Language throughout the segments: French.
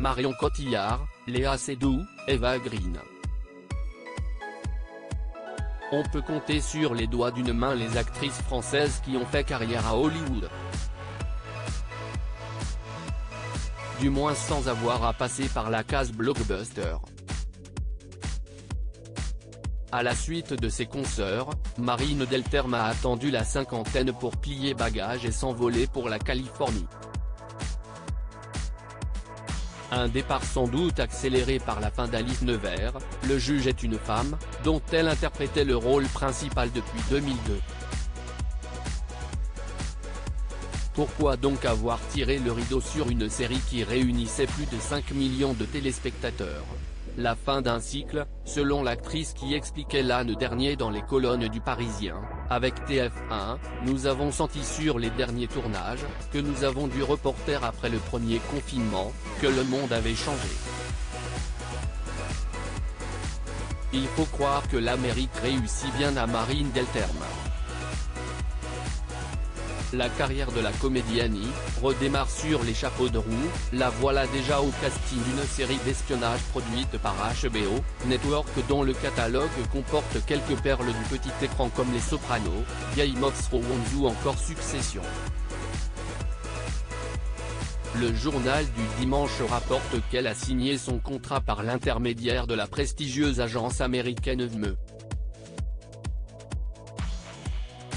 Marion Cotillard, Léa Seydoux, Eva Green. On peut compter sur les doigts d'une main les actrices françaises qui ont fait carrière à Hollywood. Du moins sans avoir à passer par la case blockbuster. À la suite de ses consoeurs, Marine Delterme a attendu la cinquantaine pour plier bagages et s'envoler pour la Californie. Un départ sans doute accéléré par la fin d'Alice Nevers, Le juge est une femme, dont elle interprétait le rôle principal depuis 2002. Pourquoi donc avoir tiré le rideau sur une série qui réunissait plus de 5 millions de téléspectateurs? La fin d'un cycle, selon l'actrice qui expliquait l'an dernier dans les colonnes du Parisien, avec TF1, nous avons senti sur les derniers tournages, que nous avons dû reporter après le premier confinement, que le monde avait changé. Il faut croire que l'Amérique réussit bien à Marine Delterme. La carrière de la comédienne redémarre sur les chapeaux de roue, la voilà déjà au casting d'une série d'espionnage produite par HBO Network dont le catalogue comporte quelques perles du petit écran comme Les Sopranos, Game of Thrones ou encore Succession. Le journal du dimanche rapporte qu'elle a signé son contrat par l'intermédiaire de la prestigieuse agence américaine VME.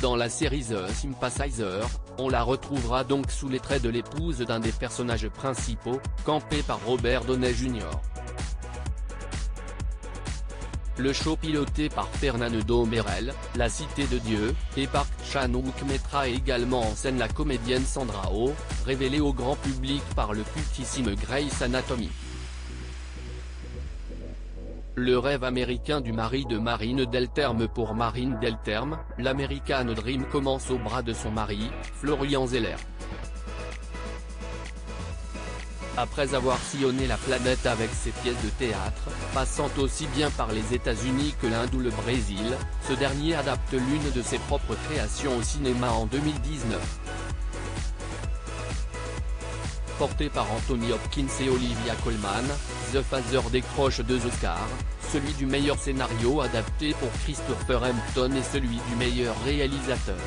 Dans la série The Sympathizer, on la retrouvera donc sous les traits de l'épouse d'un des personnages principaux, campé par Robert Downey Jr. Le show piloté par Fernando Merel, La Cité de Dieu, et Park Chan-wook mettra également en scène la comédienne Sandra Oh, révélée au grand public par le cultissime Grey's Anatomy. Le rêve américain du mari de Marine Delterme. Pour Marine Delterme, l'American Dream commence au bras de son mari, Florian Zeller. Après avoir sillonné la planète avec ses pièces de théâtre, passant aussi bien par les États-Unis que l'Inde ou le Brésil, ce dernier adapte l'une de ses propres créations au cinéma en 2019. Porté par Anthony Hopkins et Olivia Colman, The Father décroche 2 Oscars, celui du meilleur scénario adapté pour Christopher Hampton et celui du meilleur réalisateur.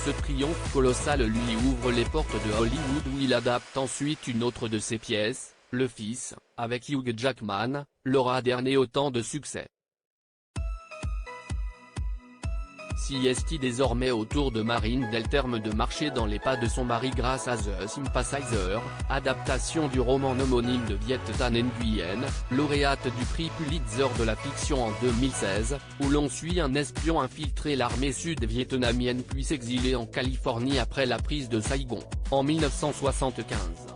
Ce triomphe colossal lui ouvre les portes de Hollywood où il adapte ensuite une autre de ses pièces, Le Fils, avec Hugh Jackman, l'aura dernier autant de succès. Si est désormais au tour de Marine Delterme de marcher dans les pas de son mari grâce à The Sympathizer, adaptation du roman homonyme de Viet Thanh Nguyen, lauréate du prix Pulitzer de la fiction en 2016, où l'on suit un espion infiltré l'armée sud-vietnamienne puis s'exiler en Californie après la prise de Saigon, en 1975.